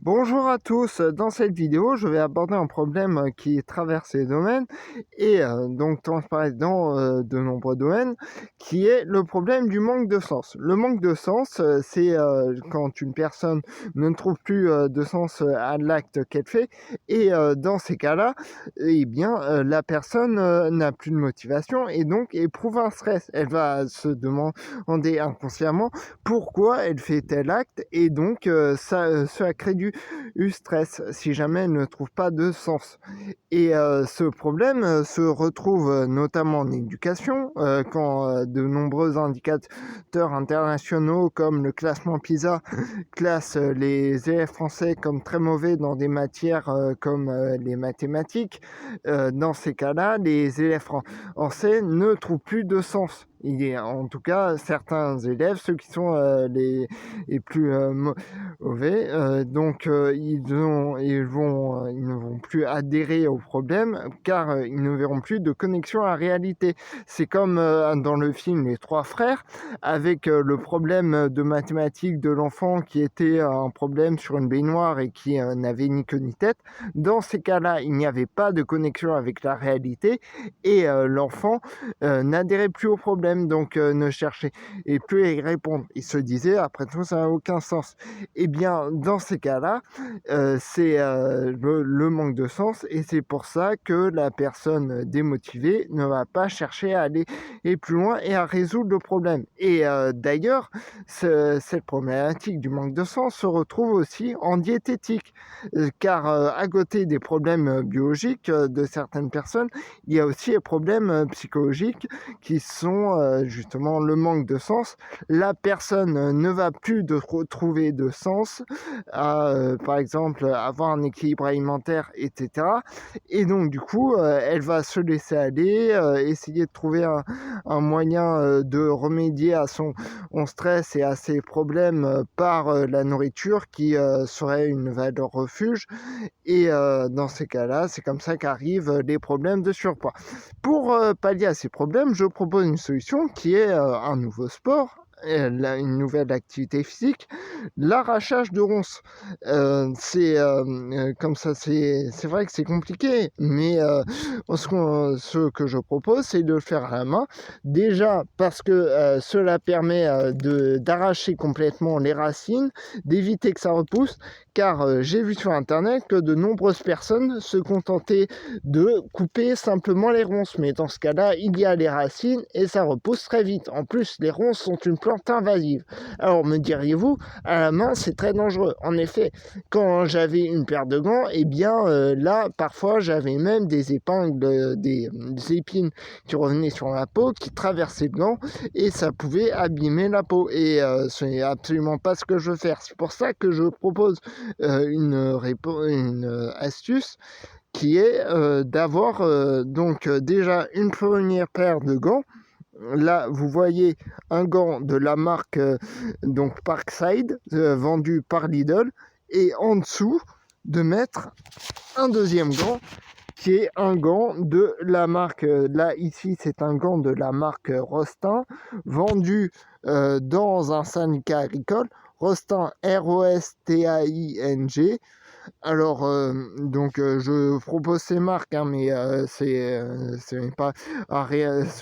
Bonjour à tous, dans cette vidéo, je vais aborder un problème qui traverse les domaines et donc transparaît dans de nombreux domaines, qui est le problème du manque de sens. Le manque de sens, c'est quand une personne ne trouve plus de sens à l'acte qu'elle fait et dans ces cas-là, eh bien, la personne n'a plus de motivation et donc éprouve un stress. Elle va se demander inconsciemment pourquoi elle fait tel acte et donc ça crée du stress si jamais elle ne trouve pas de sens. Et ce problème se retrouve notamment en éducation, quand de nombreux indicateurs internationaux comme le classement PISA classent les élèves français comme très mauvais dans des matières comme les mathématiques. Dans ces cas-là, les élèves français ne trouvent plus de sens. Il y a en tout cas certains élèves, ceux qui sont les plus mauvais, donc ils ne vont plus adhérer au problème car ils ne verront plus de connexion à la réalité. C'est comme dans le film Les Trois Frères, avec le problème de mathématiques de l'enfant qui était un problème sur une baignoire et qui n'avait ni queue ni tête. Dans ces cas-là, il n'y avait pas de connexion avec la réalité et l'enfant n'adhérait plus au problème, donc ne cherchait et plus à y répondre. Il se disait, après tout, ça n'a aucun sens. Eh bien, dans ces cas-là, c'est le manque de sens et c'est pour ça que la personne démotivée ne va pas chercher à aller plus loin et à résoudre le problème. Et d'ailleurs, cette problématique du manque de sens se retrouve aussi en diététique, car à côté des problèmes biologiques de certaines personnes, il y a aussi les problèmes psychologiques qui sont justement le manque de sens. La personne ne va plus retrouver de sens à, par exemple, avoir un équilibre alimentaire, etc. Et donc, du coup, elle va se laisser aller, essayer de trouver un moyen de remédier à son stress et à ses problèmes par la nourriture qui serait une valeur refuge. Et dans ces cas-là, c'est comme ça qu'arrivent les problèmes de surpoids. Pour pallier à ces problèmes, je propose une solution qui est un nouveau sport, une nouvelle activité physique, l'arrachage de ronces. Comme ça, c'est vrai que c'est compliqué, mais ce que je propose, c'est de le faire à la main. Déjà parce que cela permet d'arracher complètement les racines, d'éviter que ça repousse, car j'ai vu sur internet que de nombreuses personnes se contentaient de couper simplement les ronces, mais dans ce cas-là, il y a les racines et ça repousse très vite. En plus, les ronces sont une plante invasive. Alors me diriez-vous, à la main, c'est très dangereux. En effet, quand j'avais une paire de gants, eh bien là, parfois, j'avais même des épingles, des épines qui revenaient sur la peau, qui traversaient le gant, et ça pouvait abîmer la peau. Et ce n'est absolument pas ce que je veux faire. C'est pour ça que je propose une astuce qui est d'avoir donc déjà une première paire de gants. Là, vous voyez un gant de la marque donc Parkside, vendu par Lidl, et en dessous de mettre un deuxième gant qui est un gant de la marque, là ici c'est un gant de la marque Rostin, vendu dans un syndicat agricole, Rostin, Rostain. Alors, je propose ces marques, hein, mais ce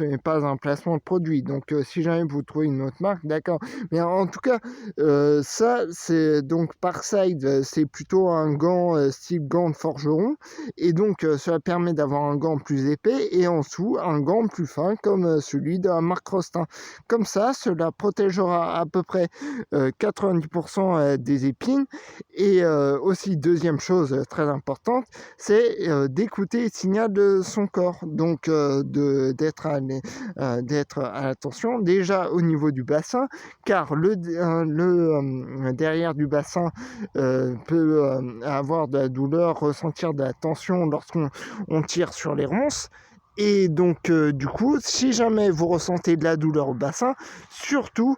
n'est pas un placement de produit. Donc, si jamais vous trouvez une autre marque, d'accord. Mais en tout cas, ça, c'est donc Parkside, c'est plutôt un gant style gant de forgeron. Et donc, cela permet d'avoir un gant plus épais et en dessous, un gant plus fin comme celui de la marque Rostin. Comme ça, cela protégera à peu près 90% des épines et aussi, deuxième chose très importante, c'est d'écouter les signaux de son corps, donc d'être à l'attention déjà au niveau du bassin, car le derrière du bassin peut avoir de la douleur, ressentir de la tension lorsqu'on tire sur les ronces. Et donc, du coup, si jamais vous ressentez de la douleur au bassin, surtout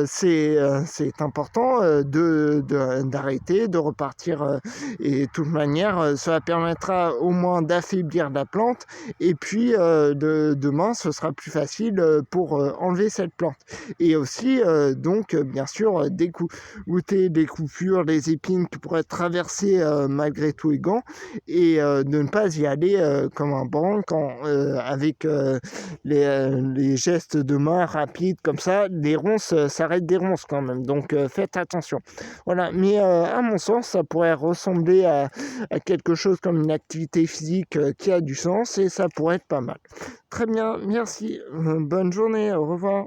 c'est important d'arrêter, de repartir, et de toute manière, cela permettra au moins d'affaiblir la plante, et puis demain, ce sera plus facile pour enlever cette plante. Et aussi, donc, bien sûr, goûter des coupures, les épines qui pourraient traverser malgré tout les gants, et de ne pas y aller comme un branque avec les gestes de main rapides comme ça. Les ronces, ça reste des ronces quand même, donc faites attention. Voilà, mais à mon sens, ça pourrait ressembler à quelque chose comme une activité physique qui a du sens, et ça pourrait être pas mal. Très bien, merci, bonne journée, au revoir.